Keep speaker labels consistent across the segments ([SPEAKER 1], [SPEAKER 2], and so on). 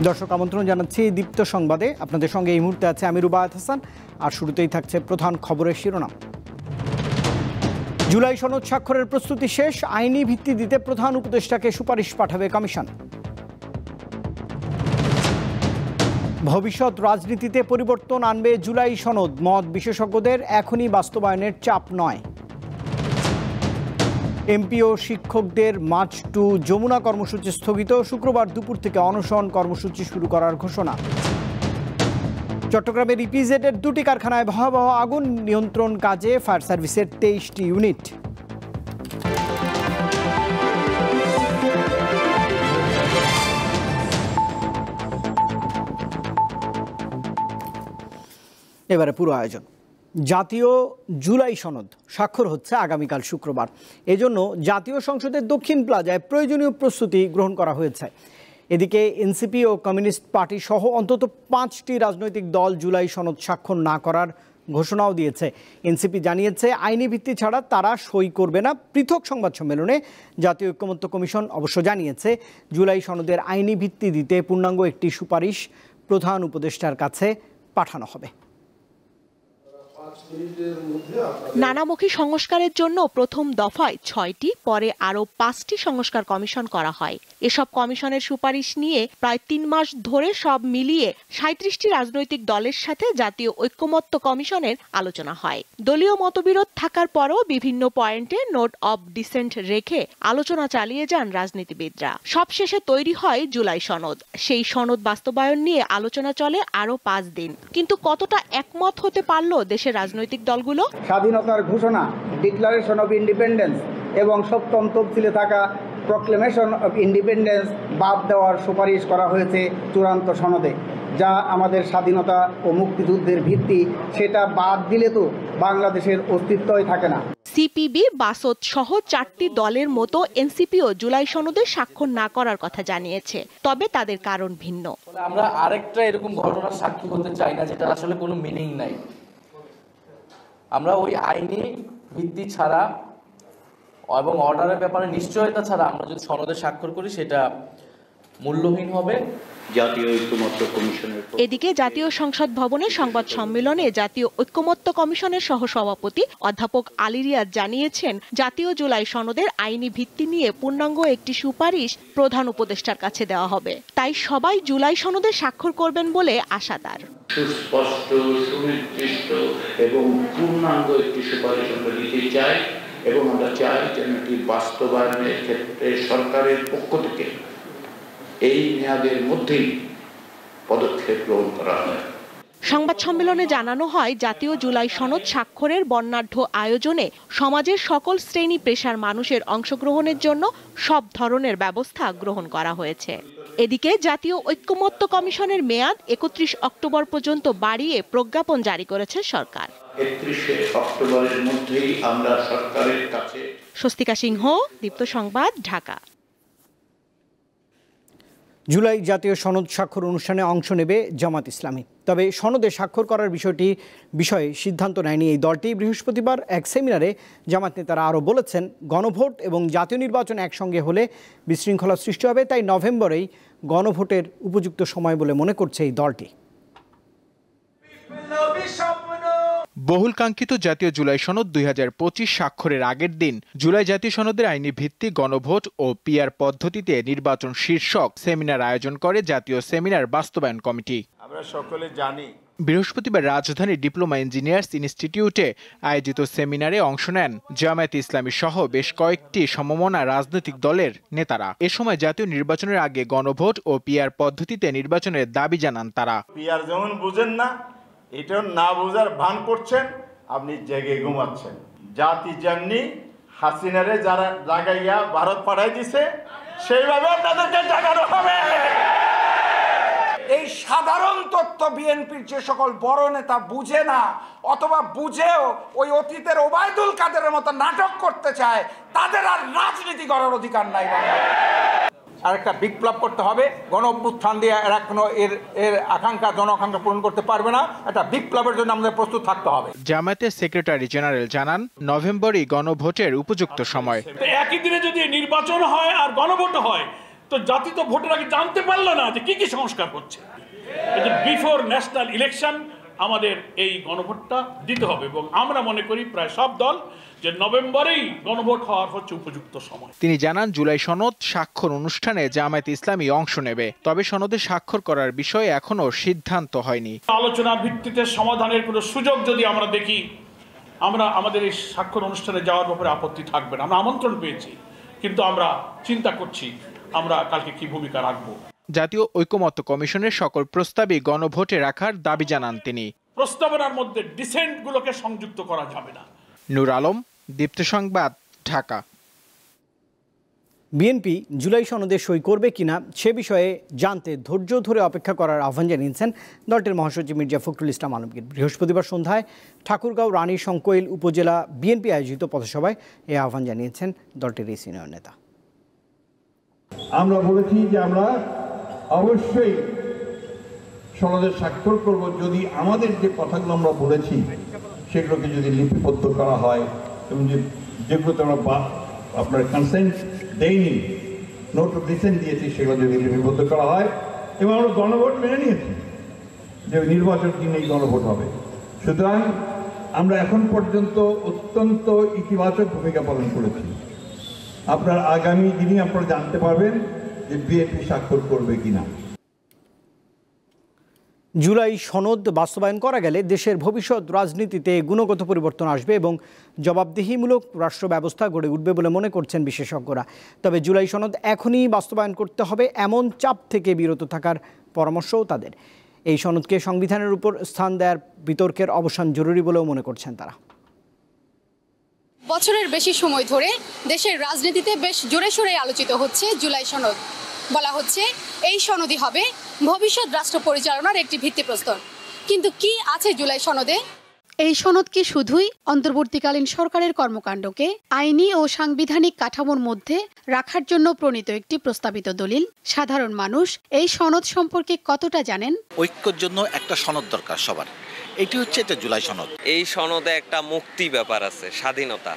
[SPEAKER 1] দর্শক আমন্ত্রণ জানাচ্ছি দীপ্ত সংবাদে। আপনাদের সঙ্গে এই মুহূর্তে আছে আমি রুবায়েত হাসান। আর শুরুতেই থাকছে প্রধান খবরের শিরোনাম। জুলাই সনদ স্বাক্ষরের প্রস্তুতি শেষ, আইনি ভিত্তি দিতে প্রধান উপদেষ্টাকে সুপারিশ পাঠাবে কমিশন। ভবিষ্যৎ রাজনীতিতে পরিবর্তন আনবে জুলাই সনদ, মত বিশেষজ্ঞদের, এখনই বাস্তবায়নের চাপ নয়। এমপি ও শিক্ষকদের মার্চ টু যমুনা কর্মসূচি স্থগিত, শুক্রবার দুপুর থেকে অনশন কর্মসূচি শুরু করার ঘোষণা। চট্টগ্রামের ইপিজেডের 2টি কারখানায় ভয়াবহ আগুন, নিয়ন্ত্রণ কাজে ফায়ার সার্ভিসের 23টি ইউনিট। এবারে পুরো আয়োজন। জাতীয় জুলাই সনদ স্বাক্ষর হচ্ছে আগামীকাল শুক্রবার। এজন্য জাতীয় সংসদের দক্ষিণ প্লাজায় প্রয়োজনীয় প্রস্তুতি গ্রহণ করা হয়েছে। এদিকে এনসিপি ও কমিউনিস্ট পার্টি সহ অন্তত 5টি রাজনৈতিক দল জুলাই সনদ স্বাক্ষর না করার ঘোষণাও দিয়েছে। এনসিপি জানিয়েছে আইনি ভিত্তি ছাড়া তারা সই করবে না। পৃথক সংবাদ সম্মেলনে জাতীয় ঐক্যমত্য কমিশন অবশ্য জানিয়েছে জুলাই সনদের আইনি ভিত্তি দিতে পূর্ণাঙ্গ একটি সুপারিশ প্রধান উপদেষ্টার কাছে পাঠানো হবে।
[SPEAKER 2] নানামুখী সংস্কারের জন্য প্রথম দফায় 6টি, পরে আরও 5টি সংস্কার কমিশন করা হয়। এসব কমিশনের সুপারিশ নিয়ে প্রায় 3 মাস ধরে সব মিলিয়ে 37টি রাজনৈতিক দলের সাথে জাতীয় ঐক্যমত্য কমিশনের আলোচনা হয়। দলীয় মতবিরোধ থাকার পরও বিভিন্ন পয়েন্টে নোট অব ডিসেন্ট রেখে আলোচনা চালিয়ে যান রাজনীতিবিদরা। সবশেষে তৈরি হয় জুলাই সনদ। সেই সনদ বাস্তবায়ন নিয়ে আলোচনা চলে আরও 5 দিন। কিন্তু কতটা একমত হতে পারল দেশের রাজনৈতিক দলগুলো?
[SPEAKER 3] স্বাধীনতার ঘোষণা, ডিক্লারেশন অফ ইন্ডিপেন্ডেন্স এবং 7ম তফসিলে থাকা প্রক্লেমেশন অফ ইন্ডিপেন্ডেন্স বাদ দেওয়ার সুপারিশ করা হয়েছে চূড়ান্ত সনদে, যা আমাদের স্বাধীনতা ও মুক্তিযুদ্ধের ভিত্তি। সেটা বাদ দিলে তো বাংলাদেশের অস্তিত্বই থাকে না।
[SPEAKER 2] সিপিবি, বাসদ সহ 4টি দলের মতো এনসিপিও জুলাই সনদে স্বাক্ষর না করার কথা জানিয়েছে, তবে তাদের কারণ ভিন্ন।
[SPEAKER 4] আমরা আরেকটা এরকম ঘটনার সাক্ষী হতে চাই না যেটা আসলে কোনো মিনিং নাই। আমরা ওই আইনি ভিত্তি ছাড়া এবং অর্ডারের ব্যাপারে নিশ্চয়তা ছাড়া আমরা যদি সনদে স্বাক্ষর করি সেটা মূল্যহীন হবে।
[SPEAKER 5] জাতীয় ঐক্যমত্য কমিশনের
[SPEAKER 2] এদিকে জাতীয় সংসদ ভবনে সংবাদ সম্মেলনে জাতীয় ঐক্যমত্য কমিশনের সহসভাপতি অধ্যাপক আলী রিয়াদ জানিয়েছেন জাতীয় জুলাই সনদের আইনি ভিত্তি নিয়ে পূর্ণাঙ্গ একটি সুপারিশ প্রধান উপদেষ্টার কাছে দেওয়া হবে। তাই সবাই জুলাই সনদে স্বাক্ষর করবেন বলে আশাদার।
[SPEAKER 5] সুস্পষ্ট, সুনির্দিষ্ট এবং পূর্ণাঙ্গ একটি সুপারিশ আমরা দিতে চাই এবং আমরা চাই যেন এটি বাস্তবায়নের ক্ষেত্রে সরকারের পক্ষ থেকে এই মেয়াদের মধ্যেই পদক্ষেপ গ্রহণ করা হয়।
[SPEAKER 2] সংবাদ সম্মেলনে জানানো হয় জাতীয় জুলাই সনদ স্বাক্ষরের বর্ণাঢ্য আয়োজনে সমাজের সকল শ্রেণী পেশার মানুষের অংশগ্রহণের জন্য সব ধরনের ব্যবস্থা গ্রহণ করা হয়েছে। এদিকে জাতীয় ঐক্যমত্য কমিশনের মেয়াদ 31 অক্টোবর পর্যন্ত বাড়িয়ে প্রজ্ঞাপন জারি করেছে সরকার।
[SPEAKER 5] 31 অক্টোবরের মধ্যেই আমরা সরকারের কাছে।
[SPEAKER 2] স্বস্তিকা সিংহ, দীপ্ত সংবাদ, ঢাকা।
[SPEAKER 1] জুলাই জাতীয় সনদ স্বাক্ষর অনুষ্ঠানে অংশ নেবে জামাত ইসলামী। তবে সনদে স্বাক্ষর করার বিষয়ে সিদ্ধান্ত নেয়নি এই দলটি। বৃহস্পতিবার এক সেমিনারে জামাত নেতারা আরও বলেছেন গণভোট এবং জাতীয় নির্বাচন একসঙ্গে হলে বিশৃঙ্খলা সৃষ্টি হবে, তাই নভেম্বরেই গণভোটের উপযুক্ত সময় বলে মনে করছে এই দলটি।
[SPEAKER 6] বহুল কাঙ্ক্ষিত জাতীয় জুলাই সনদ 2025 স্বাক্ষরের আগের দিন জুলাই জাতীয় সনদের আইনি ভিত্তি, গণভোট ও পিআর পদ্ধতিতে নির্বাচন শীর্ষক সেমিনার আয়োজন করে জাতীয় সেমিনার বাস্তবায়ন কমিটি।
[SPEAKER 7] আমরা সকলে জানি
[SPEAKER 6] বৃহস্পতিবার রাজধানীর ডিপ্লোমা ইঞ্জিনিয়ার্স ইনস্টিটিউটে আয়োজিত সেমিনারে অংশ নেন জামায়াতে ইসলামী সহ বেশ কয়েকটি সমমনা রাজনৈতিক দলের নেতারা। এ সময় জাতীয় নির্বাচনের আগে গণভোট ও পিআর পদ্ধতিতে নির্বাচনের দাবি জানান তারা।
[SPEAKER 7] পিআর যেমন বুঝেন না, এটাও না বোঝার ভান করছেন, আপনি জেগে ঘুমাচ্ছেন। জাতি যেমনি হাসিনারে যারা জাগাইয়া ভারত পাঠাই দিছে সেইভাবে আপনাদেরকে জাগানো হবে।
[SPEAKER 8] এই সাধারণ তথ্য বিএনপির যে সকল বড় নেতা বুঝে না, অথবা বুঝেও ওই অতীতের ওবায়দুল কাদেরের মতো নাটক করতে চায়, তাদের আর রাজনীতি করার অধিকার নাই। আর একটা বিপ্লব করতে হবে। গণ অভ্যুত্থান দিয়ে এরা কোনো এর আকাঙ্ক্ষা, জনআকাঙ্ক্ষা পূরণ করতে পারবে না। একটা বিপ্লবের জন্য আমাদের প্রস্তুত থাকতে হবে।
[SPEAKER 6] জামায়াতের সেক্রেটারি জেনারেল জানান নভেম্বরই গণভোটের উপযুক্ত সময়।
[SPEAKER 9] একই দিনে যদি নির্বাচন হয় আর গণভোট হয় তো জাতি তো ভোটের আগে জানতে পারলো না যে কি সংস্কার করছে। বিফোর ন্যাশনাল ইলেকশন আমাদের এই গণভোটটা দিতে হবে এবং আমরা মনে করি প্রায় সব দল যে নভেম্বরেই গণভোট হওয়ার হচ্ছে উপযুক্ত সময়।
[SPEAKER 6] তিনি জানান জুলাই সনদ স্বাক্ষর অনুষ্ঠানে জামায়াত ইসলামী অংশ নেবে, তবে সনদে স্বাক্ষর করার বিষয়ে এখনো সিদ্ধান্ত হয়নি।
[SPEAKER 9] আলোচনার ভিত্তিতে সমাধানের কোনো সুযোগ যদি আমরা দেখি, আমরা আমাদের এই স্বাক্ষর অনুষ্ঠানে যাওয়ার ব্যাপারে আপত্তি থাকবে না। আমরা আমন্ত্রণ পেয়েছি, কিন্তু আমরা চিন্তা করছি আমরা কালকে কি ভূমিকা রাখবো।
[SPEAKER 6] জাতীয় ঐকমত্য কমিশনের সকল প্রস্তাবই গণভোটে রাখার দাবি জানান তিনি।
[SPEAKER 9] প্রস্তাবনার মধ্যে ডিসেন্ট গুলোকে সংযুক্ত করা যাবে না।
[SPEAKER 6] নূর আলম, দীপ্ত সংবাদ, ঢাকা।
[SPEAKER 1] বিএনপি জুলাই সনদে সই করবে কিনা সে বিষয়ে জানতে ধৈর্য ধরে অপেক্ষা করার আহ্বান জানিয়েছেন দলটির মহাসচিব মির্জা ফখরুল ইসলাম আলমগীর। বৃহস্পতিবার সন্ধ্যায় ঠাকুরগাঁও রানী শঙ্কৈল উপজেলা বিএনপি আয়োজিত পথসভায় এই আহ্বান জানিয়েছেন দলটির এই সিনিয়র নেতা।
[SPEAKER 10] আমরা বলেছি যে আমরা অবশ্যই সনদে স্বাক্ষর করব যদি আমাদের যে কথাগুলো আমরা বলেছি সেগুলোকে যদি লিপিবদ্ধ করা হয় এবং যেগুলোতে আমরা আপনার কনসেন্ট দেইনি, নোট অফ ডিসেন্ট দিয়েছি, সেগুলো যদি লিপিবদ্ধ করা হয় এবং আমরা গণভোট মেনে নিয়েছি যে নির্বাচন দিনেই গণভোট হবে। সুতরাং আমরা এখন পর্যন্ত অত্যন্ত ইতিবাচক ভূমিকা পালন করেছি। আপনার আগামী দিনে আপনারা জানতে পারবেন যে বিএনপি স্বাক্ষর করবে কিনা।
[SPEAKER 1] জুলাই সনদ বাস্তবায়ন করা গেলে দেশের ভবিষ্যৎ রাজনীতিতে গুণগত পরিবর্তন আসবে এবং জবাবদিহিমূলক রাষ্ট্র ব্যবস্থা গড়ে উঠবে বলে মনে করছেন বিশেষজ্ঞরা। তবে জুলাই সনদ এখনই বাস্তবায়ন করতে হবে এমন চাপ থেকে বিরত থাকার পরামর্শও তাদের। এই সনদকে সংবিধানের উপর স্থান দেওয়ার বিতর্কের অবসান জরুরি বলেও মনে করছেন তারা।
[SPEAKER 11] বছরের বেশি সময় ধরে দেশের রাজনীতিতে বেশ জোরে সোরে আলোচিত হচ্ছে জুলাই সনদ। বলা হচ্ছে এই সনদই হবে ভবিষ্যৎ রাষ্ট্র পরিচালনার একটি ভিত্তিপ্রস্তর। কিন্তু কি আছে জুলাই সনদে? এই সনদ কি শুধুই অন্তর্বর্তীকালীন সরকারের কর্মকাণ্ডকে আইনি ও সাংবিধানিক কাঠামোর মধ্যে রাখার জন্য প্রণীত একটি প্রস্তাবিত দলিল? সাধারণ মানুষ এই সনদ সম্পর্কে কতটা জানেন?
[SPEAKER 12] ঐক্যের জন্য একটা সনদ দরকার সবার, এটি হচ্ছে এটা জুলাই সনদ।
[SPEAKER 13] এই সনদে একটা মুক্তি ব্যাপার আছে, স্বাধীনতা।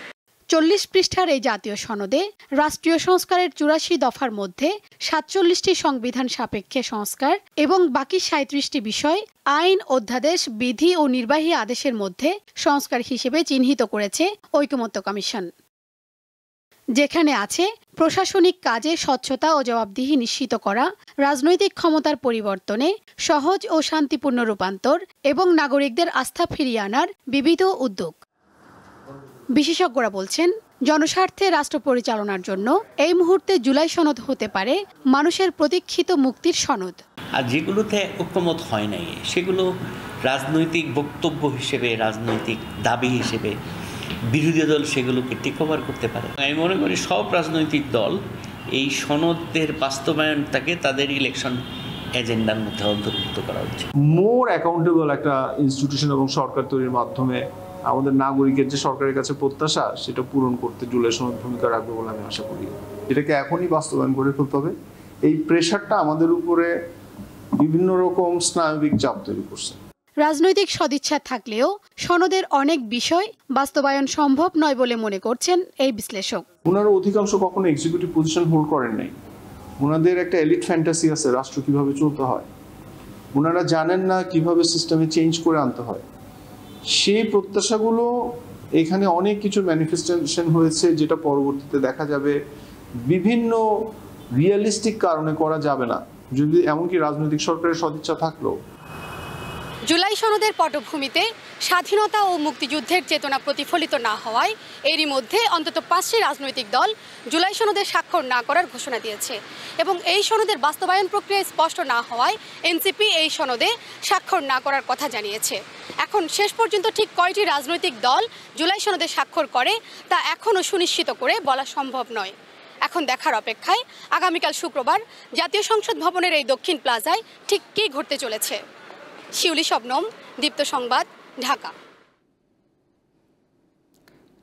[SPEAKER 11] 40 পৃষ্ঠার এই জাতীয় সনদে রাষ্ট্রীয় সংস্কারের 84 দফার মধ্যে 47টি সংবিধান সাপেক্ষে সংস্কার এবং বাকি 37টি বিষয় আইন, অধ্যাদেশ, বিধি ও নির্বাহী আদেশের মধ্যে সংস্কার হিসেবে চিহ্নিত করেছে ঐকমত্য কমিশন। যেখানে আছে প্রশাসনিক কাজে স্বচ্ছতা ও জবাবদিহি নিশ্চিত করা, রাজনৈতিক ক্ষমতার পরিবর্তনে সহজ ও শান্তিপূর্ণ রূপান্তর এবং নাগরিকদের আস্থা ফিরিয়ে আনার বিবিধ উদ্যোগ। বিশেষজ্ঞরা বলছেন, জনস্বার্থে রাষ্ট্র পরিচালনার জন্য এই মুহূর্তে জুলাই সনদ হতে পারে মানুষের প্রতীক্ষিত মুক্তির সনদ।
[SPEAKER 14] আর যেগুলোতে ঐক্যমত হয় নাই সেগুলো রাজনৈতিক বক্তব্য হিসেবে, রাজনৈতিক দাবি হিসেবে বিরোধী দল সেগুলোকে টেক ওভার করতে পারে। আমি মনে করি সব রাজনৈতিক দল এই সনদের বাস্তবায়নটাকে তাদের ইলেকশন এজেন্ডার মধ্যে অন্তর্ভুক্ত করা উচিত।
[SPEAKER 15] মোর অ্যাকাউন্টেবল একটা ইনস্টিটিউশন এবং সরকার তৈরির মাধ্যমে আমাদের নাগরিকের যে সরকারের কাছে প্রত্যাশা সেটা পূরণ করতে জুলাই সনদ ভূমিকা রাখবে বলে আমি আশা করি। এটাকে এখনই বাস্তবায়ন করে ফেলতে হবে। এই প্রেশারটা আমাদের উপরে বিভিন্ন রকম স্নায়বিক চাপ তৈরি করছে।
[SPEAKER 11] রাজনৈতিক সদিচ্ছা থাকলেও সনদের অনেক বিষয় বাস্তবায়ন সম্ভব নয় বলে মনে করছেন এই বিশ্লেষক।
[SPEAKER 15] ওনারা অধিকাংশ কখনো এক্সিকিউটিভ পজিশন হোল্ড করেন নাই। ওনাদের একটা এলিট ফ্যান্টাসি আছে রাষ্ট্র কিভাবে চলতে হয়। ওনারা জানেন না কিভাবে সিস্টেমে চেঞ্জ করে আনতে হয়। সেই প্রত্যাশাগুলো এখানে অনেক কিছু ম্যানিফেস্টেশন হয়েছে, যেটা পরবর্তীতে দেখা যাবে বিভিন্ন রিয়েলিস্টিক কারণে করা যাবে না, যদি এমনকি রাজনৈতিক সরকারের সদিচ্ছা থাকলেও।
[SPEAKER 11] জুলাই সনদের পটভূমিতে স্বাধীনতা ও মুক্তিযুদ্ধের চেতনা প্রতিফলিত না হওয়ায় এরই মধ্যে অন্তত 5টি রাজনৈতিক দল জুলাই সনদে স্বাক্ষর না করার ঘোষণা দিয়েছে এবং এই সনদের বাস্তবায়ন প্রক্রিয়া স্পষ্ট না হওয়ায় এনসিপি এই সনদে স্বাক্ষর না করার কথা জানিয়েছে। এখন শেষ পর্যন্ত ঠিক কয়টি রাজনৈতিক দল জুলাই সনদে স্বাক্ষর করে তা এখনও সুনিশ্চিত করে বলা সম্ভব নয়। এখন দেখার অপেক্ষায় আগামীকাল শুক্রবার জাতীয় সংসদ ভবনের এই দক্ষিণ প্লাজায় ঠিক কী ঘটতে চলেছে। শিউলি শবনম, দীপ্ত সংবাদ, ঢাকা।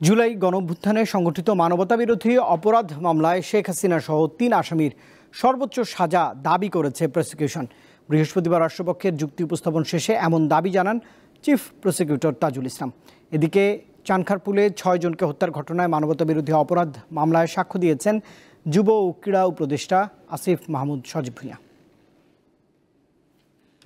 [SPEAKER 1] জুলাই গণঅভ্যুত্থানে সংগঠিত মানবতাবিরোধী অপরাধ মামলায় শেখ হাসিনা সহ 3 আসামির সর্বোচ্চ সাজা দাবি করেছে প্রসিকিউশন। বৃহস্পতিবার রাষ্ট্রপক্ষের যুক্তি উপস্থাপন শেষে এমন দাবি জানান চিফ প্রসিকিউটর তাজুল ইসলাম। এদিকে চানখারপুলে 6 জনকে হত্যার ঘটনায় মানবতাবিরোধী অপরাধ মামলায় সাক্ষ্য দিয়েছেন যুব ও ক্রীড়া উপদেষ্টা আসিফ মাহমুদ সজীব ভূঁইয়া।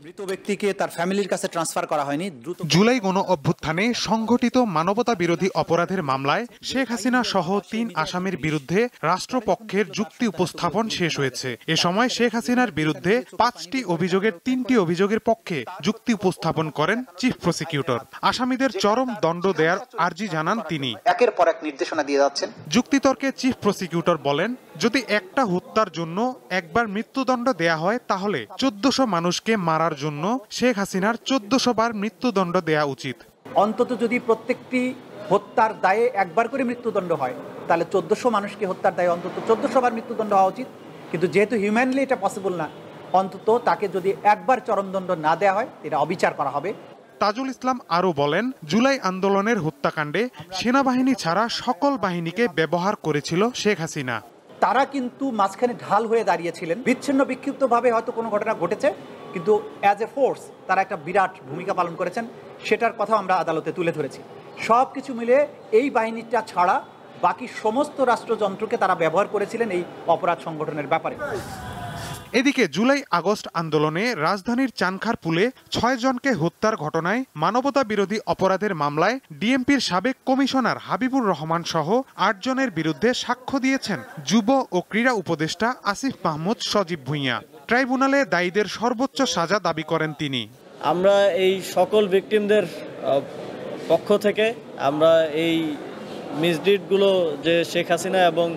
[SPEAKER 16] মৃত ব্যক্তিকে তার ফ্যামিলির কাছে ট্রান্সফার করা হয়নি।
[SPEAKER 17] জুলাই গণ অভ্যুত্থানে সংঘটিত মানবতা বিরোধী অপরাধের মামলায় শেখ হাসিনা সহ ৩ আসামির বিরুদ্ধে রাষ্ট্রপক্ষের যুক্তি উপস্থাপন শেষ হয়েছে। এ সময় শেখ হাসিনার বিরুদ্ধে 5টি অভিযোগের 3টি অভিযোগের পক্ষে যুক্তি উপস্থাপন করেন চিফ প্রসিকিউটর। আসামিদের চরম দণ্ড দেওয়ার আর্জি জানান তিনি।
[SPEAKER 16] একের পর এক নির্দেশনা দিয়ে যাচ্ছেন।
[SPEAKER 17] যুক্তিতর্কে চিফ প্রসিকিউটর বলেন, যদি একটা হত্যার জন্য একবার মৃত্যুদণ্ড দেয়া হয় তাহলে 1400 মানুষকে মারার জন্য শেখ হাসিনার 1400 বার মৃত্যুদণ্ড দেয়া উচিত।
[SPEAKER 16] অন্তত যদি প্রত্যেকটি হত্যার দায়ে একবার করে মৃত্যুদণ্ড হয় তাহলে 1400 মানুষকে হত্যার দায়ে অন্তত 1400 বার মৃত্যুদণ্ড হওয়া উচিত। কিন্তু যেহেতু হিউম্যানলি এটা পসিবল না, অন্তত তাকে যদি একবার চরমদণ্ড না দেওয়া হয় এটা অবিচার করা হবে।
[SPEAKER 17] তাজুল ইসলাম আরও বলেন, জুলাই আন্দোলনের হত্যাকাণ্ডে সেনাবাহিনী ছাড়া সকল বাহিনীকে ব্যবহার করেছিল শেখ হাসিনা।
[SPEAKER 16] তারা কিন্তু মাঝখানে ঢাল হয়ে দাঁড়িয়েছিলেন। বিচ্ছিন্ন বিক্ষিপ্তভাবে হয়তো কোনো ঘটনা ঘটেছে, কিন্তু অ্যাজ এ ফোর্স তারা একটা বিরাট ভূমিকা পালন করেছেন, সেটার কথা আমরা আদালতে তুলে ধরেছি। সব কিছু মিলে এই বাহিনীটা ছাড়া বাকি সমস্ত রাষ্ট্রযন্ত্রকে তারা ব্যবহার করেছিলেন এই অপরাধ সংগঠনের ব্যাপারে।
[SPEAKER 17] এদিকে জুলাই আগস্ট আন্দোলনে রাজধানীর চানখারপুলে 6 জনকে হত্যার ঘটনায় মানবতা বিরোধী অপরাধের মামলায় ডিএমপির সাবেক কমিশনার হাবিবুর রহমান সহ 8 জনের বিরুদ্ধে সাক্ষ্য দিয়েছেন যুব ও ক্রীড়া উপদেষ্টা আসিফ মাহমুদ সজীব ভূঁইয়া। ট্রাইব্যুনালে দায়ীদের সর্বোচ্চ সাজা দাবি করেন তিনি।
[SPEAKER 18] আমরা এই সকল ভিকটিমদের পক্ষ থেকে আমরা এই মিসডিডগুলো যে শেখ হাসিনা এবং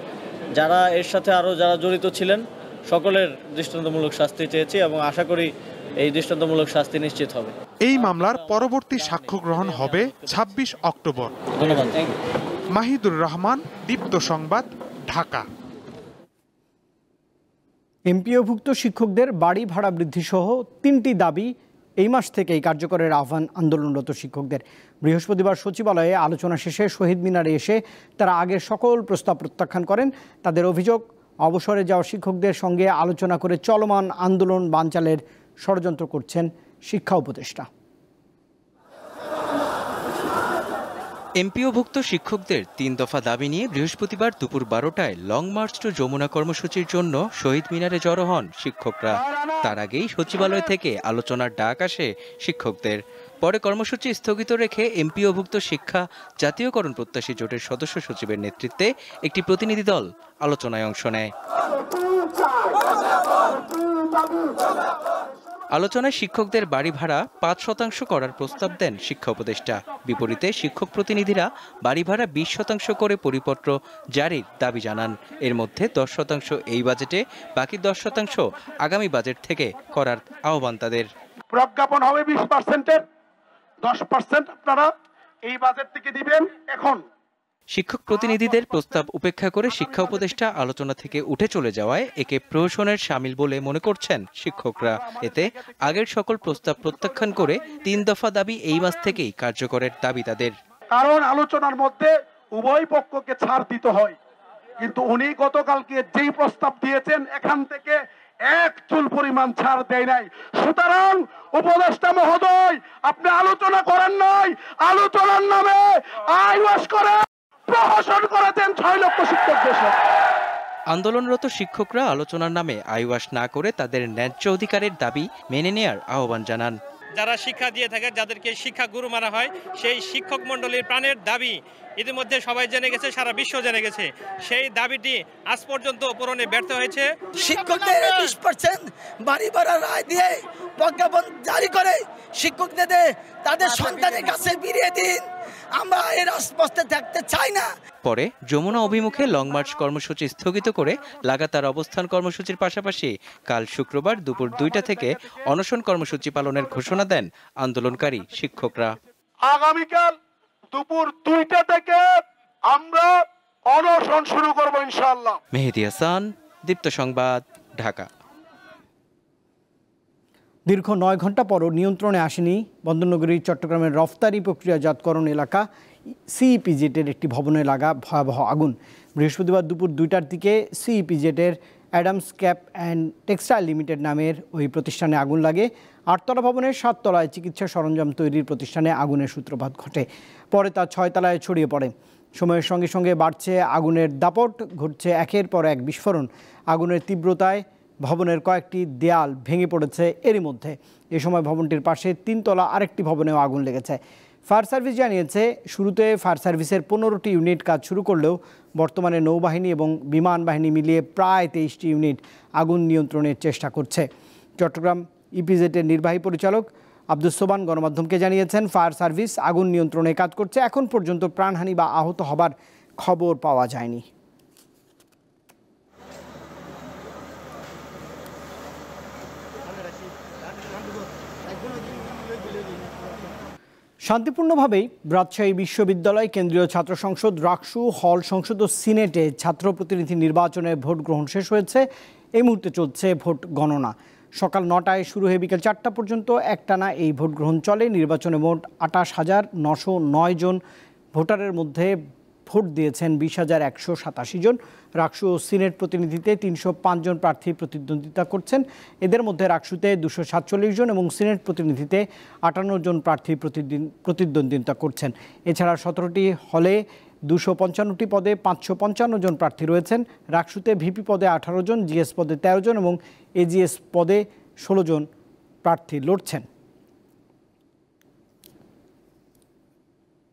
[SPEAKER 18] যারা এর সাথে আরও যারা জড়িত ছিলেন সকলের দৃষ্টান্তমূলক শাস্তি চেয়েছি এবং আশা করি এই দৃষ্টান্তমূলক শাস্তি নিশ্চিত হবে।
[SPEAKER 17] এই মামলার পরবর্তী সাক্ষ্য গ্রহণ হবে 26 অক্টোবর।
[SPEAKER 18] ধন্যবাদ।
[SPEAKER 17] মাহিদুর রহমান, দীপ্ত সংবাদ, ঢাকা।
[SPEAKER 1] এমপিওভুক্ত শিক্ষকদের বাড়ি ভাড়া বৃদ্ধি সহ 3টি দাবি এই মাস থেকেই কার্যকরের আহ্বান আন্দোলনরত শিক্ষকদের। বৃহস্পতিবার সচিবালয়ে আলোচনা শেষে শহীদ মিনারে এসে তারা আগের সকল প্রস্তাব প্রত্যাখ্যান করেন। তাদের অভিযোগ, অবসরে যাওয়া শিক্ষকদের সঙ্গে আলোচনা করে চলমান আন্দোলন বানচালের ষড়যন্ত্র করছেন শিক্ষা উপদেষ্টা।
[SPEAKER 19] এমপিওভুক্ত শিক্ষকদের 3 দফা দাবি নিয়ে বৃহস্পতিবার দুপুর 12টায় লং মার্চ টু যমুনা কর্মসূচির জন্য শহীদ মিনারে জড়ো হন শিক্ষকরা। তার আগেই সচিবালয় থেকে আলোচনার ডাক আসে শিক্ষকদের। পরে কর্মসূচি স্থগিত রেখে এমপিওভুক্ত শিক্ষা জাতীয়করণ প্রত্যাশী জোটের সদস্য সচিবের নেতৃত্বে একটি প্রতিনিধি দল আলোচনায় অংশ নেয়। আলোচনায় শিক্ষকদের বাড়ি ভাড়া 5% করার প্রস্তাব দেন শিক্ষা উপদেষ্টা। বিপরীতে শিক্ষক প্রতিনিধিরা বাড়ি ভাড়া 20% করে পরিপত্র জারির দাবি জানান। এর মধ্যে 10% এই বাজেটে, বাকি 10% আগামী বাজেট থেকে করার আহ্বান তাদের।
[SPEAKER 20] প্রজ্ঞাপন হবে 20%-এর, 10% আপনারা এই বাজেট থেকে দিবেন। এখন
[SPEAKER 19] শিক্ষক প্রতিনিধিদের প্রস্তাব উপেক্ষা করে শিক্ষা উপদেষ্টা আলোচনা থেকে উঠে চলে যাওয়ায় একে প্রহসনের শামিল বলে মনে করছেন শিক্ষকরা। এতে আগের সকল প্রস্তাব প্রত্যাখ্যান করে 3 দফা দাবি এই মাস থেকেই কার্যকরের দাবি তাদের।
[SPEAKER 20] কারণ আলোচনার মধ্যে উভয় পক্ষকে ছাড় দিতে হয়, কিন্তু উনি গতকালকে যেই প্রস্তাব দিয়েছেন এখান থেকে এক চুল পরিমাণ ছাড় দেয় নাই। সুতরাং উপদেষ্টা মহোদয়, আপনি আলোচনা করেন নাই, আলোচনার নামে আইওয়াস করে প্রহসন করেছেন 6 লক্ষ শিক্ষকদের সাথে।
[SPEAKER 19] আন্দোলনরত শিক্ষকরা আলোচনার নামে আইওয়াস না করে তাদের ন্যায্য অধিকারের দাবি মেনে নেয়ার আহ্বান জানান।
[SPEAKER 21] যারা শিক্ষা দিয়ে থাকে, যাদেরকে শিক্ষা গুরু মারা হয়, সেই শিক্ষক মণ্ডলীর প্রাণের দাবি ইতিমধ্যে সবাই জেনে গেছে, সারা বিশ্ব জেনে গেছে। সেই দাবিটি আজ পর্যন্ত পূরণে ব্যর্থ হয়েছে।
[SPEAKER 22] শিক্ষকদের 20% বাড়ি ভাড়া রায় দিয়ে প্রজ্ঞাপন জারি করে শিক্ষকদের তাদের সন্তানের কাছে ফিরিয়ে দিন। আমরা এর রাজপথে থাকতে চাই না।
[SPEAKER 19] পরে যমুনা অভিমুখে লং মার্চ কর্মসূচি স্থগিত করে লাগাতার অবস্থান কর্মসূচির পাশাপাশি কাল শুক্রবার দুপুর 2টা থেকে অনশন কর্মসূচি পালনের ঘোষণা দেন আন্দোলনকারী শিক্ষকরা।
[SPEAKER 20] আগামীকাল দুপুর 2টা থেকে আমরা অনশন শুরু করব ইনশাআল্লাহ।
[SPEAKER 19] মেহেদী হাসান, দীপ্ত সংবাদ, ঢাকা।
[SPEAKER 1] দীর্ঘ 9 ঘন্টা পরও নিয়ন্ত্রণে আসেনি বন্দরনগরী চট্টগ্রামের রফতানি প্রক্রিয়াজাতকরণ এলাকা সিইপিজেটের একটি ভবনে লাগা ভয়াবহ আগুন। বৃহস্পতিবার দুপুর 2টার দিকে সিইপিজেটের Adams cap and textile limited নামের ওই প্রতিষ্ঠানে আগুন লাগে। 8তলা ভবনের 7 তলায় চিকিৎসা সরঞ্জাম তৈরির প্রতিষ্ঠানে আগুনের সূত্রপাত ঘটে। পরে তা 6 তলায় ছড়িয়ে পড়ে। সময়ের সঙ্গে সঙ্গে বাড়ছে আগুনের দাপট, ঘটছে একের পর এক বিস্ফোরণ। আগুনের তীব্রতায় ভবনের কয়েকটি দেয়াল ভেঙে পড়েছে এরই মধ্যে। এ সময় ভবনটির পাশে 3 তলা আরেকটি ভবনেও আগুন লেগেছে। ফায়ার সার্ভিস জানিয়েছে, শুরুতে ফায়ার সার্ভিসের 15টি ইউনিট কাজ শুরু করলেও বর্তমানে নৌবাহিনী এবং বিমান বাহিনী মিলিয়ে প্রায় 23টি ইউনিট আগুন নিয়ন্ত্রণের চেষ্টা করছে। চট্টগ্রাম ইপিজেডের নির্বাহী পরিচালক আব্দুস সোবান গণমাধ্যমকে জানিয়েছেন, ফায়ার সার্ভিস আগুন নিয়ন্ত্রণে কাজ করছে। এখন পর্যন্ত প্রাণহানি বা আহত হবার খবর পাওয়া যায়নি। শান্তিপূর্ণভাবেই রাজশাহী বিশ্ববিদ্যালয় কেন্দ্রীয় ছাত্র সংসদ, রাকসু, হল সংসদ ও সিনেটে ছাত্র প্রতিনিধি নির্বাচনে ভোট গ্রহণ শেষ হয়েছে। এই মুহূর্তে চলছে ভোট গণনা। সকাল 9টায় শুরু হয়ে বিকেল 4টা পর্যন্ত একটানা এই ভোট গ্রহণ চলে। নির্বাচনে মোট 28,909 জন ভোটারের মধ্যে ভোট দিয়েছেন 20,187 জন। রাকসু ও সিনেট প্রতিনিধিতে 305 জন প্রার্থী প্রতিদ্বন্দ্বিতা করছেন। এদের মধ্যে রাকসুতে 247 জন এবং সিনেট প্রতিনিধিতে 58 জন প্রার্থী প্রতিদ্বন্দ্বিতা করছেন। এছাড়া 17টি হলে 255টি পদে 555 জন প্রার্থী রয়েছেন। রাকসুতে ভিপি পদে 18 জন, জিএস পদে 13 জন এবং এজিএস পদে 16 জন প্রার্থী লড়ছেন।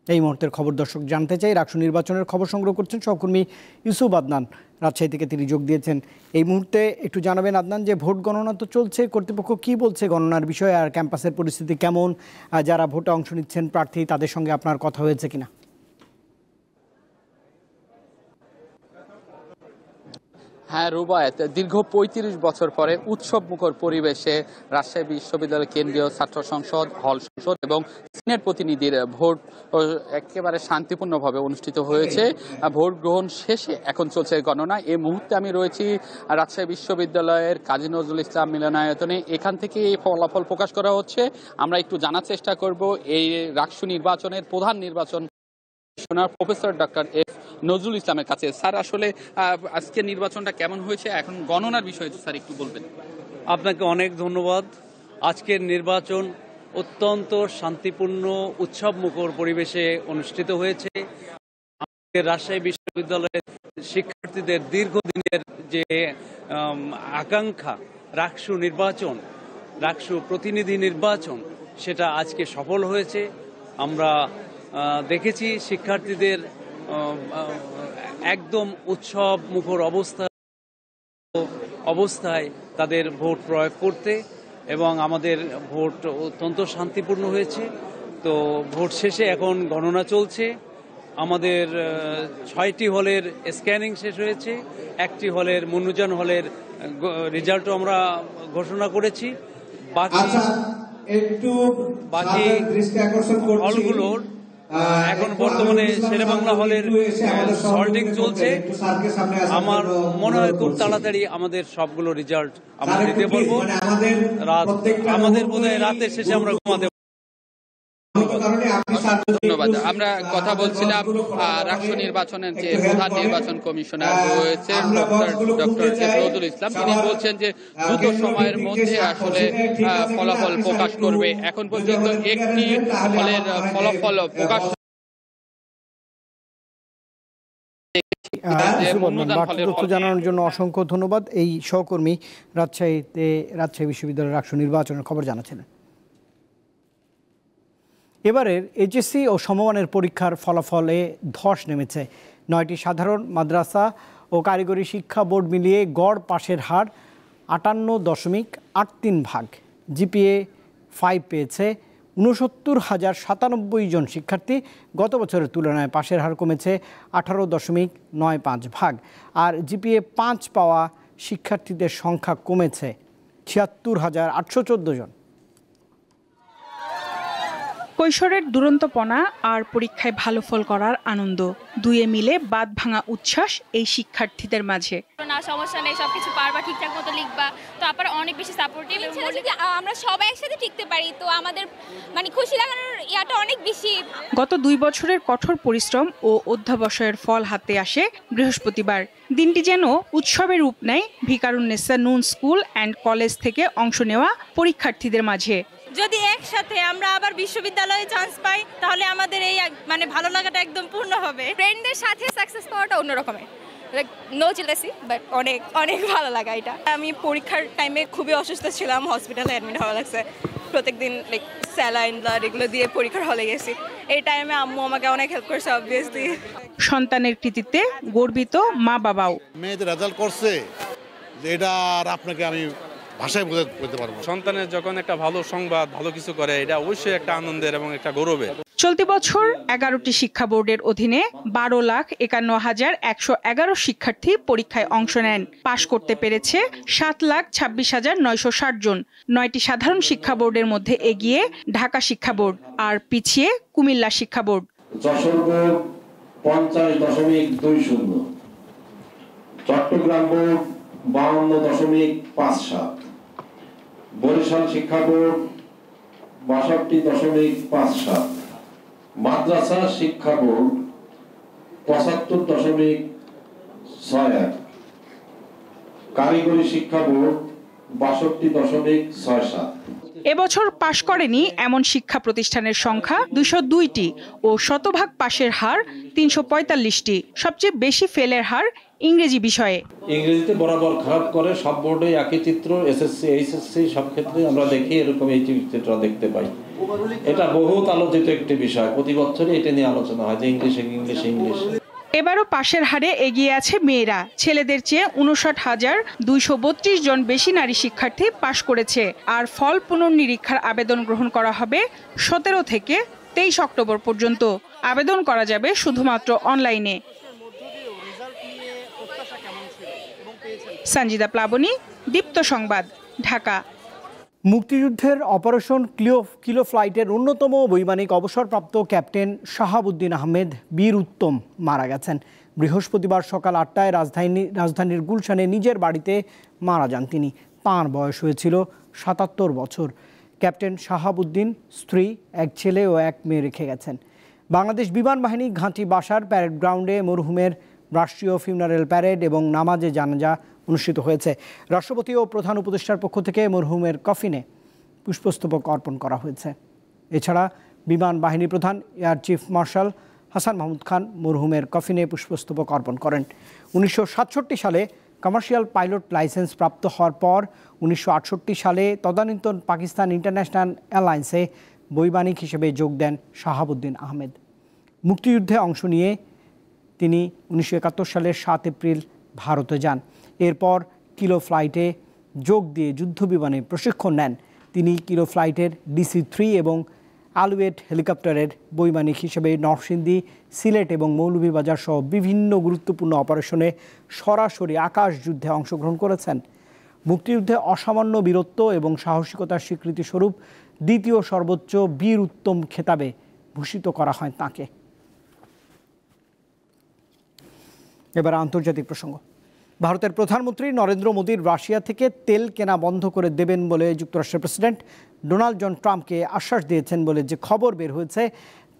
[SPEAKER 1] এই মুহূর্তের খবর দর্শক জানতে চাই। রাকসু নির্বাচনের খবর সংগ্রহ করছেন সহকর্মী ইউসুফ আদনান, রাজশাহী থেকে তিনি যোগ দিয়েছেন। এই মুহূর্তে একটু জানাবেন আদনান, যে ভোট গণনা তো চলছে, কর্তৃপক্ষ কি বলছে গণনার বিষয়ে, আর ক্যাম্পাসের পরিস্থিতি কেমন, যারা ভোটে অংশ নিচ্ছেন প্রার্থী তাদের সঙ্গে আপনার কথা হয়েছে কিনা?
[SPEAKER 3] হ্যাঁ রুবায়েত, দীর্ঘ 35 বছর পরে উৎসব মুখর পরিবেশে রাজশাহী বিশ্ববিদ্যালয় কেন্দ্রীয় ছাত্র সংসদ, হল সংসদ এবং সিনেট প্রতিনিধির ভোট একেবারে শান্তিপূর্ণভাবে অনুষ্ঠিত হয়েছে। ভোট গ্রহণ শেষে এখন চলছে গণনা। এই মুহূর্তে আমি রয়েছি রাজশাহী বিশ্ববিদ্যালয়ের কাজী নজরুল ইসলাম মিলনায়তনে। এখান থেকে এই ফলাফল প্রকাশ করা হচ্ছে। আমরা একটু জানার চেষ্টা করব এই রাকসু নির্বাচনের প্রধান নির্বাচন প্রফেসর ডক্টর এফ নজরুল ইসলামের কাছে। স্যার, আসলে আজকে নির্বাচনটা কেমন হয়েছে, এখন গণনার বিষয়ে স্যার একটু বলবেন।
[SPEAKER 4] আপনাকে অনেক ধন্যবাদ। আজকের নির্বাচন অত্যন্ত শান্তিপূর্ণ উৎসব মুখর পরিবেশে অনুষ্ঠিত হয়েছে। রাজশাহী বিশ্ববিদ্যালয়ের শিক্ষার্থীদের দীর্ঘদিনের যে আকাঙ্ক্ষা রাকসু নির্বাচন, রাকসু প্রতিনিধি নির্বাচন, সেটা আজকে সফল হয়েছে। আমরা দেখেছি শিক্ষার্থীদের একদম উৎসব মুখর অবস্থায় তাদের ভোট প্রয়োগ করতে, এবং আমাদের ভোট অত্যন্ত শান্তিপূর্ণ হয়েছে। তো ভোট শেষে এখন গণনা চলছে। আমাদের 6টি হলের স্ক্যানিং শেষ হয়েছে। একটি হলের মুন্নুজান হলের রেজাল্টও আমরা ঘোষণা করেছি। বাকি হলগুলোর এখন বর্তমানে শেরেবাংলা হলের সল্টিং চলছে। আমার মনে হয় খুব তাড়াতাড়ি আমাদের সবগুলো রেজাল্ট আমরা দিতে পারবো। আমাদের বোধহয় রাতের শেষে আমরা ঘুমাতে।
[SPEAKER 3] ধন্যবাদ। আমরা কথা বলছিলাম রাষ্ট্র নির্বাচনের যে প্রধান নির্বাচন কমিশনার রয়েছে ডক্টর এফ নজরুল ইসলাম, তিনি বলছেন যে দ্রুত সময়ের মধ্যে আসলে ফলাফল প্রকাশ করবে। এখন পর্যন্ত একটি হলের ফলাফল প্রকাশ
[SPEAKER 1] জানানোর জন্য অসংখ্য ধন্যবাদ। এই সহকর্মী রাজশাহী বিশ্ববিদ্যালয়ের রাকসু নির্বাচনের খবর জানাচ্ছিলেন। এবারের এইচএসসি ও সমমানের পরীক্ষার ফলাফলে ধস নেমেছে। 9টি সাধারণ মাদ্রাসা ও কারিগরি শিক্ষা বোর্ড মিলিয়ে গড় পাশের হার 58.83 জিপিএ 5 পেয়েছে 69,097 জন শিক্ষার্থী। গত বছরের তুলনায় পাশের হার কমেছে 18.95 আর জিপিএ 5 পাওয়া শিক্ষার্থীদের সংখ্যা কমেছে 76,814 জন।
[SPEAKER 23] কৈশোরের দুরন্তপনা আর পরীক্ষায় ভালো ফল করার আনন্দ, দুয়ে মিলে বাদ ভাঙা উচ্ছ্বাস এই শিক্ষার্থীদের মাঝে।
[SPEAKER 24] না সমস্যা নেই, সবকিছু পারবা, ঠিকঠাক মতো লিখবা। তো আপনারা অনেক বেশি সাপোর্টিভ। যদি আমরা সবাই একসাথে টিকতে পারি তো আমাদের মানে খুশি লাগানোর ইয়াটা অনেক বেশি।
[SPEAKER 23] গত 2 বছরের কঠোর পরিশ্রম ও অধ্যাবসায়ের ফল হাতে আসে বৃহস্পতিবার। দিনটি যেন উৎসবের রূপ নেয় ভিকারুন্নেসা নুন স্কুল অ্যান্ড কলেজ থেকে অংশ নেওয়া পরীক্ষার্থীদের মাঝে।
[SPEAKER 24] যদি একসাথে আমরা আবার বিশ্ববিদ্যালয়ে চান্স পাই তাহলে আমাদের এই মানে ভালো লাগাটা একদম পূর্ণ হবে। ফ্রেন্ডদের সাথে সাকসেস পাওয়াটা অন্য রকমের, নো জেলাসি বাট অনেক অনেক ভালো লাগা এটা। আমি পরীক্ষার টাইমে খুবই অসুস্থ ছিলাম, হসপিটালে অ্যাডমিট হওয়া লাগছে, প্রত্যেকদিন লাইক স্যালাইন ব্লাড এগুলো দিয়ে পরীক্ষার হলে গেছি। এই টাইমে আম্মু আমাকে অনেক হেল্প করছে অবভিয়াসলি।
[SPEAKER 23] সন্তানের কৃতিত্বে গর্বিত মা বাবাও।
[SPEAKER 2] মেয়েদের রেজাল্ট করছে এটা আর আপনাকে আমি ভাষায় বলতে পারবো।
[SPEAKER 5] সন্তানের যখন একটা ভালো সংবাদ ভালো কিছু করে এটা অবশ্যই একটা আনন্দের এবং একটা গৌরবের।
[SPEAKER 23] চলতি বছর 11টি শিক্ষা বোর্ডের অধীনে 12,51,111 শিক্ষার্থী পরীক্ষায় অংশ নেন। পাশ করতে পেরেছে 7,26,960 জন। 9টি সাধারণ শিক্ষা বোর্ডের মধ্যে এগিয়ে ঢাকা শিক্ষা বোর্ড, আর পিছিয়ে কুমিল্লা শিক্ষা board.
[SPEAKER 7] Jessore board 50.20, Chattogram board 52.57, Barishal শিক্ষা বোর্ড 62.57, মাদ্রাসা শিক্ষা বোর্ড 75.61, কারিগরি শিক্ষা বোর্ড 62.67।
[SPEAKER 23] এবছর পাশ করেনি এমন শিক্ষা প্রতিষ্ঠানের সংখ্যা 202টি ও শতভাগ পাশের হার 345টি। সবচেয়ে বেশি ফেলের হার ইংরেজি বিষয়ে।
[SPEAKER 7] ইংরেজিতে বরাবর খারাপ করে সব বোর্ডে একই চিত্র, এসএসসি এইচএসসি সব ক্ষেত্রে আমরা দেখি এরকম এই চিত্র দেখতে পাই। এটা বহুত আলোচিত একটি বিষয়, প্রতি বছরই এটা নিয়ে আলোচনা হয় যে ইংলিশ।
[SPEAKER 23] এবারও পাশের হারে এগিয়ে আছে মেয়েরা। ছেলেদের চেয়ে 59,232 জন বেশি নারী শিক্ষার্থী পাশ করেছে। আর ফল পুনর্নিরীক্ষার আবেদন গ্রহণ করা হবে 17 থেকে 23 অক্টোবর পর্যন্ত। আবেদন করা যাবে শুধুমাত্র অনলাইনে। সঞ্জিদা প্লাবনী, দীপ্ত সংবাদ, ঢাকা।
[SPEAKER 1] মুক্তিযুদ্ধের অপারেশন কিলো ফ্লাইটের অন্যতম বৈমানিক অবসরপ্রাপ্ত ক্যাপ্টেন শাহাবুদ্দিন আহমেদ বীর উত্তম মারা গেছেন। বৃহস্পতিবার সকাল 8টায় রাজধানীর গুলশানে নিজের বাড়িতে মারা যান তিনি। তাঁর বয়স হয়েছিল 77 বছর। ক্যাপ্টেন শাহাবুদ্দিন স্ত্রী, এক ছেলে ও এক মেয়ে রেখে গেছেন। বাংলাদেশ বিমান বাহিনী ঘাঁটি বাসার প্যারেড গ্রাউন্ডে মরহুমের রাষ্ট্রীয় ফিউনারেল প্যারেড এবং নামাজে জানাজা অনুষ্ঠিত হয়েছে। রাষ্ট্রপতি ও প্রধান উপদেষ্টার পক্ষ থেকে মরহুমের কফিনে পুষ্পস্তবক অর্পণ করা হয়েছে। এছাড়া বিমান বাহিনী প্রধান air chief marshal Hasan Mahmud Khan মরহুমের কফিনে পুষ্পস্তবক অর্পণ করেন। 1967 সালে কমার্শিয়াল পাইলট লাইসেন্স প্রাপ্ত হওয়ার পর 1968 সালে তদানীন্তন পাকিস্তান ইন্টারন্যাশনাল এয়ারলাইন্সে বৈমানিক হিসেবে যোগ দেন শাহাবুদ্দিন আহমেদ। মুক্তিযুদ্ধে অংশ নিয়ে তিনি 1971 সালের 7 এপ্রিল ভারতে যান। এরপর কিলো ফ্লাইটে যোগ দিয়ে যুদ্ধবিমানে প্রশিক্ষণ নেন। তিনি কিলো ফ্লাইটের DC-3 এবং আলুয়েট হেলিকপ্টারের বৈমানিক হিসেবে নরসিংদী, সিলেট এবং মৌলভীবাজার সহ বিভিন্ন গুরুত্বপূর্ণ অপারেশনে সরাসরি আকাশ যুদ্ধে অংশগ্রহণ করেছেন। মুক্তিযুদ্ধে অসামান্য বীরত্ব এবং সাহসিকতার স্বীকৃতিস্বরূপ দ্বিতীয় সর্বোচ্চ বীর উত্তম খেতাবে ভূষিত করা হয় তাঁকে। এবার আন্তর্জাতিক প্রসঙ্গ। ভারতের প্রধানমন্ত্রী নরেন্দ্র মোদীর রাশিয়া থেকে তেল কেনা বন্ধ করে দেবেন বলে যুক্তরাষ্ট্রের প্রেসিডেন্ট ডোনাল্ড জন ট্রাম্পকে আশ্বাস দিয়েছেন বলে যে খবর বের হয়েছে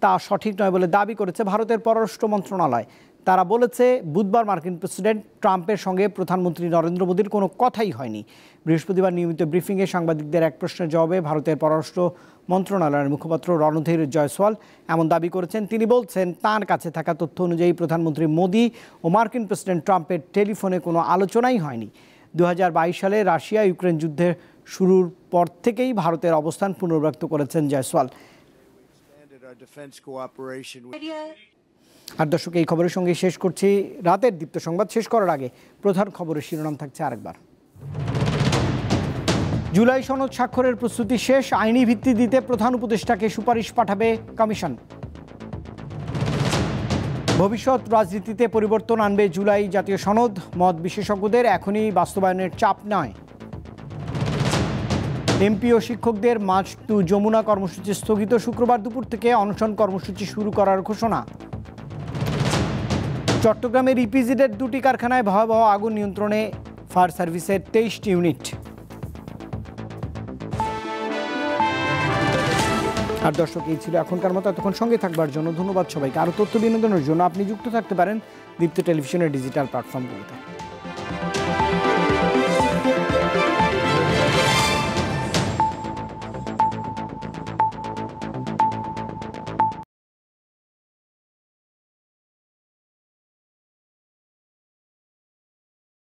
[SPEAKER 1] তা সঠিক নয় বলে দাবি করেছে ভারতের পররাষ্ট্র মন্ত্রণালয়। তারা বলেছে, বুধবার মার্কিন প্রেসিডেন্ট ট্রাম্পের সঙ্গে প্রধানমন্ত্রী নরেন্দ্র মোদীর কোনো কথাই হয়নি। বৃহস্পতিবার নিয়মিত ব্রিফিংয়ে সাংবাদিকদের এক প্রশ্নের জবাবে ভারতের পররাষ্ট্র মন্ত্রণালয়ের মুখপাত্র রণধীর জয়সওয়াল এমন দাবি করেছেন। তিনি বলছেন, তাঁর কাছে থাকা তথ্য অনুযায়ী প্রধানমন্ত্রী মোদী ও মার্কিন প্রেসিডেন্ট ট্রাম্পের টেলিফোনে কোনো আলোচনাই হয়নি। 2022 সালে রাশিয়া ইউক্রেন যুদ্ধের শুরুর পর থেকেই ভারতের অবস্থান পুনর্ব্যক্ত করেছেন জয়সওয়াল। আর দর্শক, এই খবরের সঙ্গে শেষ করছি রাতের দীপ্ত সংবাদ। শেষ করার আগে প্রধান খবরের শিরোনাম থাকছে আরেকবার। জুলাই সনদ স্বাক্ষরের প্রস্তুতি শেষ, আইনি ভিত্তি দিতে প্রধান উপদেষ্টাকে সুপারিশ পাঠাবে কমিশন। ভবিষ্যৎ রাজনীতিতে পরিবর্তন আনবে জুলাই জাতীয় সনদ, মত বিশেষজ্ঞদের এখনই বাস্তবায়নের চাপ নয়। এমপি ও শিক্ষকদের মার্চ টু যমুনা কর্মসূচি স্থগিত, শুক্রবার দুপুর থেকে অনশন কর্মসূচি শুরু করার ঘোষণা। চট্টগ্রামের ইপিজেডের 2টি কারখানায় ভয়াবহ আগুন নিয়ন্ত্রণে ফায়ার সার্ভিসের 23টি ইউনিট। আর দর্শক, এই ছিল এখনকার মতো। এতক্ষণ সঙ্গে থাকবার জন্য ধন্যবাদ সবাইকে। আরও তথ্য বিনোদনের জন্য আপনি যুক্ত থাকতে পারেন দীপ্ত টেলিভিশনের ডিজিটাল প্ল্যাটফর্মগুলোতে।